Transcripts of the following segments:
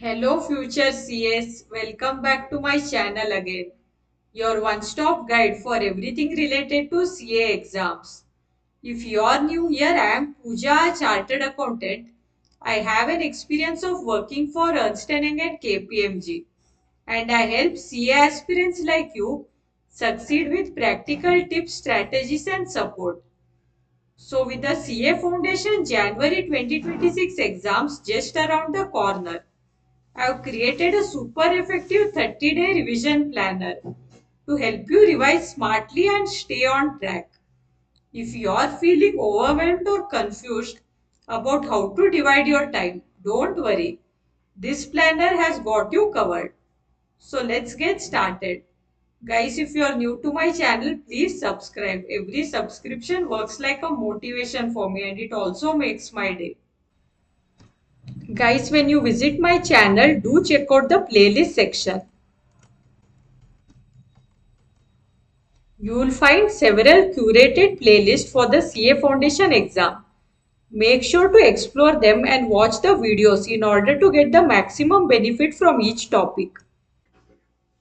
Hello future CS, welcome back to my channel again. Your one-stop guide for everything related to CA exams. If you are new here, I am Pooja, a chartered accountant. I have an experience of working for Ernst& Young and KPMG, and I help CA aspirants like you succeed with practical tips, strategies and support. So with the CA Foundation January 2026 exams just around the corner, I've created a super effective 30-day revision planner to help you revise smartly and stay on track. If you are feeling overwhelmed or confused about how to divide your time, don't worry. This planner has got you covered. So let's get started. Guys, if you are new to my channel, please subscribe. Every subscription works like a motivation for me and it also makes my day. Guys, when you visit my channel, do check out the playlist section. You will find several curated playlists for the CA Foundation exam. Make sure to explore them and watch the videos in order to get the maximum benefit from each topic.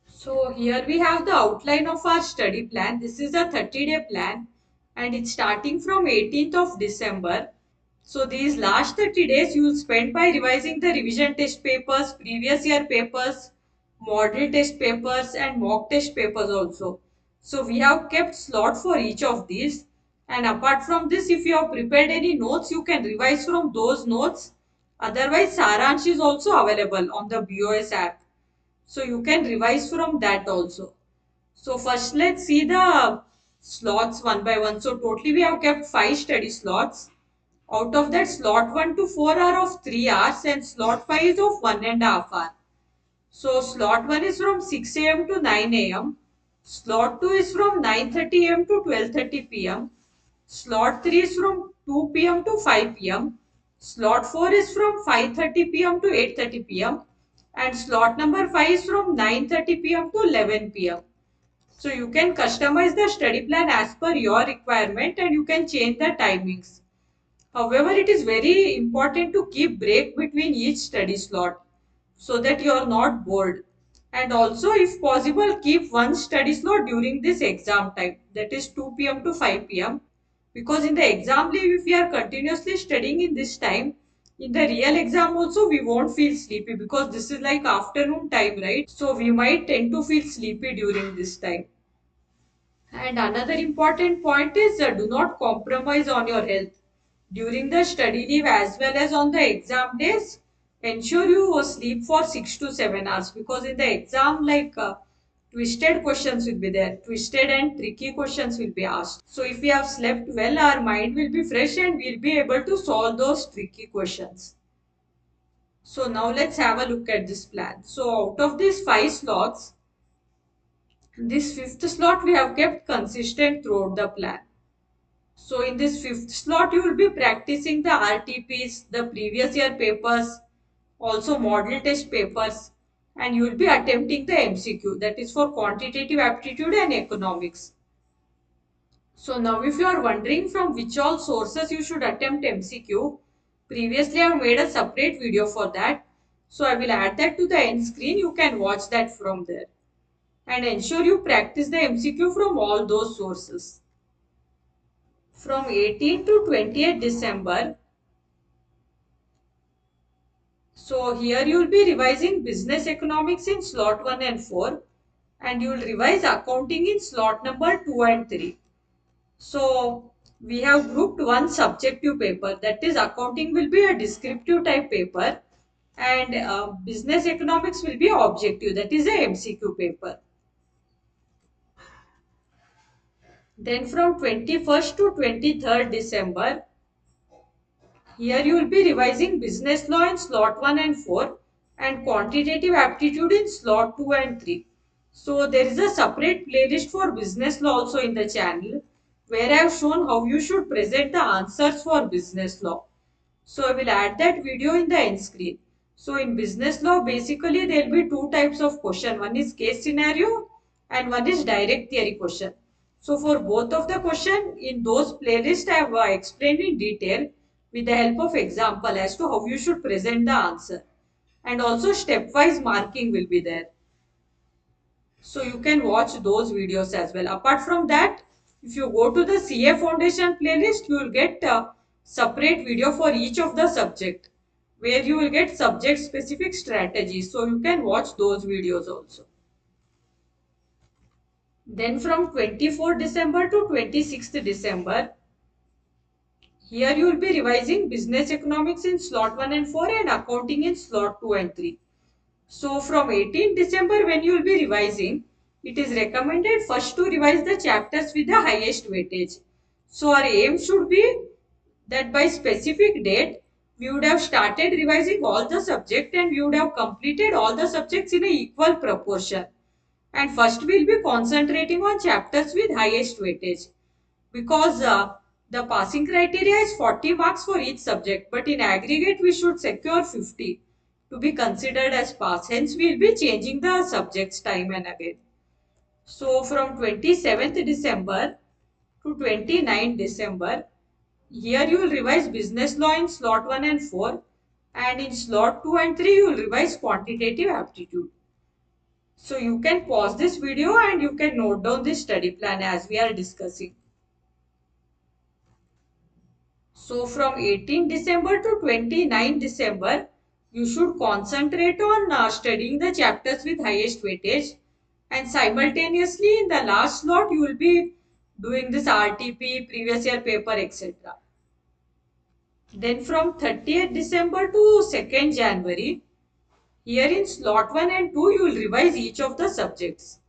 So here we have the outline of our study plan. This is a 30-day plan and it's starting from 18th of December. So these last 30 days you will spend by revising the revision test papers, previous year papers, model test papers and mock test papers also. So we have kept slot for each of these. And apart from this, if you have prepared any notes, you can revise from those notes. Otherwise, Saransh is also available on the BOS app. So you can revise from that also. So first let's see the slots one by one. So totally we have kept 5 study slots. Out of that, slot 1 to 4 are of 3 hours and slot 5 is of 1.5 hour. So slot 1 is from 6 a.m. to 9 a.m. Slot 2 is from 9:30 a.m. to 12:30 p.m. Slot 3 is from 2 p.m. to 5 p.m. Slot 4 is from 5:30 p.m. to 8:30 p.m. And slot number 5 is from 9:30 p.m. to 11 p.m. So you can customize the study plan as per your requirement and you can change the timings. However, it is very important to keep break between each study slot so that you are not bored. And also, if possible, keep one study slot during this exam time, that is 2 p.m. to 5 p.m. Because in the exam leave, if we are continuously studying in this time, in the real exam also we won't feel sleepy because this is like afternoon time, right? So we might tend to feel sleepy during this time. And another important point is do not compromise on your health. During the study leave as well as on the exam days, ensure you sleep for 6 to 7 hours because in the exam twisted questions will be there. Twisted and tricky questions will be asked. So if we have slept well, our mind will be fresh and we'll be able to solve those tricky questions. So now let's have a look at this plan. So out of these 5 slots, this fifth slot we have kept consistent throughout the plan. So in this fifth slot, you will be practicing the RTPs, the previous year papers, also model test papers, and you will be attempting the MCQ, that is for quantitative aptitude and economics. So now if you are wondering from which all sources you should attempt MCQ, previously I have made a separate video for that. So I will add that to the end screen, you can watch that from there. And ensure you practice the MCQ from all those sources. From 18 to 28 December, so here you will be revising business economics in slot 1 and 4 and you will revise accounting in slot number 2 and 3. So we have grouped one subjective paper, that is accounting will be a descriptive type paper and business economics will be objective, that is a MCQ paper. Then from 21st to 23rd December, here you will be revising business law in slot 1 and 4 and quantitative aptitude in slot 2 and 3. So there is a separate playlist for business law also in the channel where I have shown how you should present the answers for business law. So I will add that video in the end screen. So in business law basically there will be two types of question. One is case scenario and one is direct theory question. So for both of the question in those playlists I have explained in detail with the help of example as to how you should present the answer. and also stepwise marking will be there. So you can watch those videos as well. Apart from that, if you go to the CA Foundation playlist, you will get a separate video for each of the subject where you will get subject specific strategies. So you can watch those videos also. Then from 24th December to 26th December, here you will be revising business economics in slot 1 and 4 and accounting in slot 2 and 3. So from 18th December when you will be revising, it is recommended first to revise the chapters with the highest weightage. So our aim should be that by specific date, we would have started revising all the subject and we would have completed all the subjects in a equal proportion. And first we will be concentrating on chapters with highest weightage because the passing criteria is 40 marks for each subject, but in aggregate we should secure 50 to be considered as pass. Hence we will be changing the subjects time and again. So from 27th December to 29th December, here you will revise business law in slot 1 and 4, and in slot 2 and 3 you will revise quantitative aptitude. So you can pause this video and you can note down this study plan as we are discussing. So from 18 December to 29 December, you should concentrate on studying the chapters with highest weightage, and simultaneously in the last slot you will be doing this RTP, previous year paper, etc. Then from 30th December to 2nd January, here in slot 1 and 2 you will revise each of the subjects.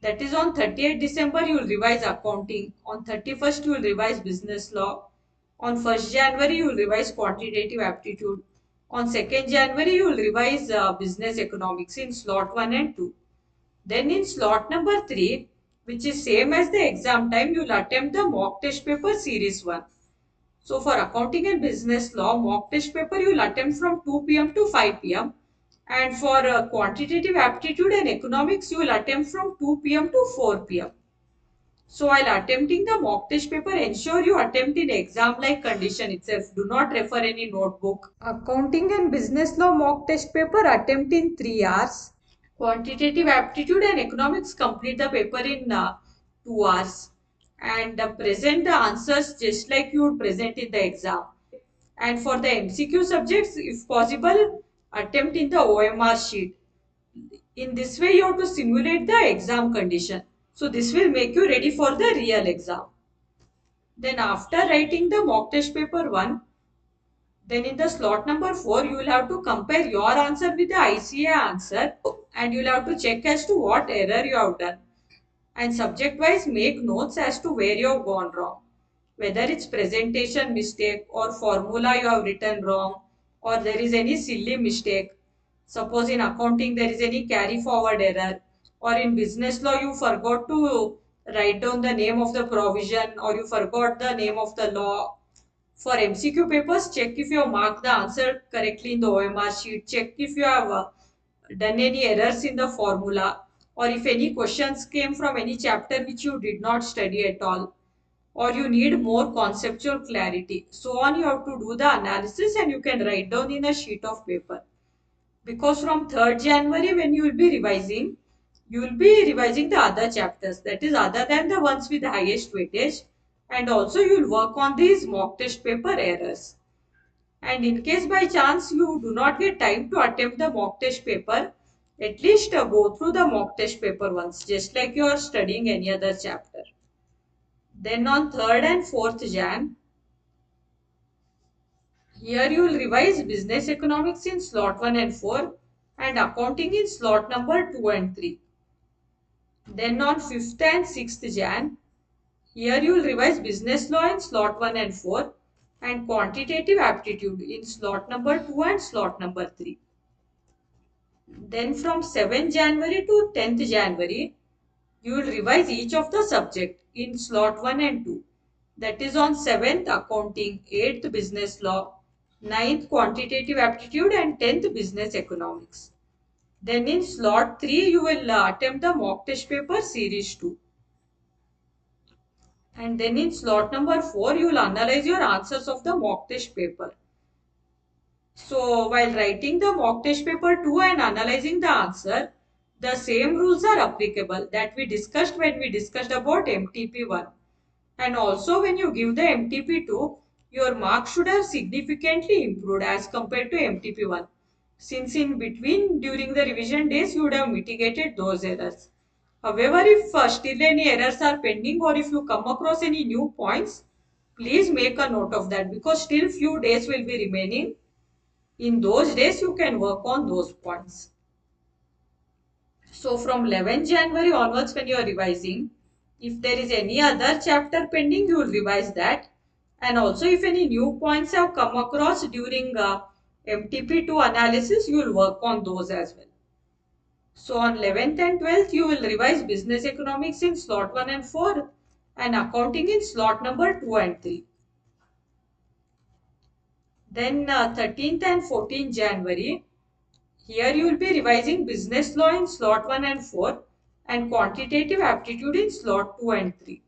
That is on 30th December you will revise accounting, on 31st you will revise business law, on 1st January you will revise quantitative aptitude, on 2nd January you will revise business economics in slot 1 and 2. Then in slot number 3, which is same as the exam time, you will attempt the mock test paper series 1. So for accounting and business law, mock test paper you will attempt from 2 p.m. to 5 p.m. And for quantitative aptitude and economics, you will attempt from 2 p.m. to 4 p.m. So while attempting the mock test paper, ensure you attempt in exam-like condition itself. Do not refer any notebook. Accounting and business law mock test paper attempt in 3 hours. Quantitative aptitude and economics complete the paper in 2 hours. And present the answers just like you would present in the exam. And for the MCQ subjects, if possible, attempt in the OMR sheet. In this way, you have to simulate the exam condition. So this will make you ready for the real exam. Then after writing the mock test paper 1, then in the slot number 4, you will have to compare your answer with the ICA answer and you will have to check as to what error you have done. And subject wise make notes as to where you have gone wrong. Whether it's presentation mistake or formula you have written wrong or there is any silly mistake. Suppose in accounting there is any carry forward error or in business law you forgot to write down the name of the provision or you forgot the name of the law. For MCQ papers, check if you have marked the answer correctly in the OMR sheet. Check if you have done any errors in the formula or if any questions came from any chapter which you did not study at all or you need more conceptual clarity. So on you have to do the analysis and you can write down in a sheet of paper. Because from 3rd January when you will be revising the other chapters, that is other than the ones with the highest weightage, and also you will work on these mock test paper errors. And in case by chance you do not get time to attempt the mock test paper, at least go through the mock test paper once, just like you are studying any other chapter. Then on 3rd and 4th Jan, here you will revise business economics in slot 1 and 4 and accounting in slot number 2 and 3. Then on 5th and 6th Jan, here you will revise business law in slot 1 and 4 and quantitative aptitude in slot number 2 and slot number 3. Then from 7th January to 10th January, you will revise each of the subject in slot 1 and 2. That is on 7th accounting, 8th business law, 9th quantitative aptitude and 10th business economics. Then in slot 3 you will attempt the mock test paper series 2. And then in slot number 4 you will analyze your answers of the mock test paper. So while writing the mock test paper 2 and analyzing the answer, the same rules are applicable that we discussed when we discussed about MTP1. And also when you give the MTP2, your marks should have significantly improved as compared to MTP1. Since in between during the revision days you would have mitigated those errors. However, if still any errors are pending or if you come across any new points, please make a note of that because still few days will be remaining. In those days you can work on those points. So from 11th January onwards when you are revising, if there is any other chapter pending, you will revise that. And also if any new points have come across during MTP2 analysis, you will work on those as well. So on 11th and 12th, you will revise business economics in slot 1 and 4 and accounting in slot number 2 and 3. Then 13th and 14th January, here you will be revising business law in slot 1 and 4 and quantitative aptitude in slot 2 and 3.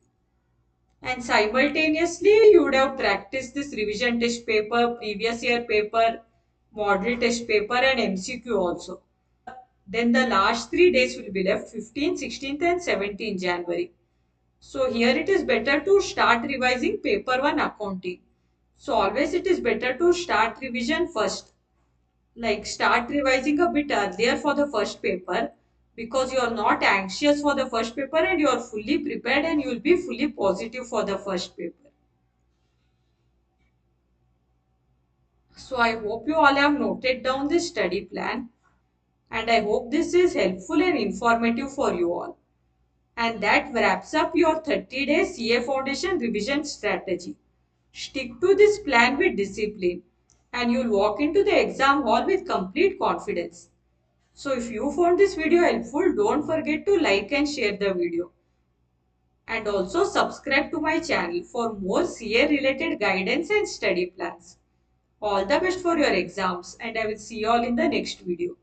And simultaneously, you would have practiced this revision test paper, previous year paper, model test paper and MCQ also. Then the last 3 days will be left 15th, 16th and 17th January. So here it is better to start revising paper 1 accounting. So always it is better to start revision first. Like start revising a bit earlier for the first paper because you are not anxious for the first paper and you are fully prepared and you will be fully positive for the first paper. So I hope you all have noted down this study plan and I hope this is helpful and informative for you all. And that wraps up your 30-day CA Foundation revision strategy. Stick to this plan with discipline and you'll walk into the exam hall with complete confidence. So if you found this video helpful, don't forget to like and share the video. And also subscribe to my channel for more CA related guidance and study plans. All the best for your exams and I will see you all in the next video.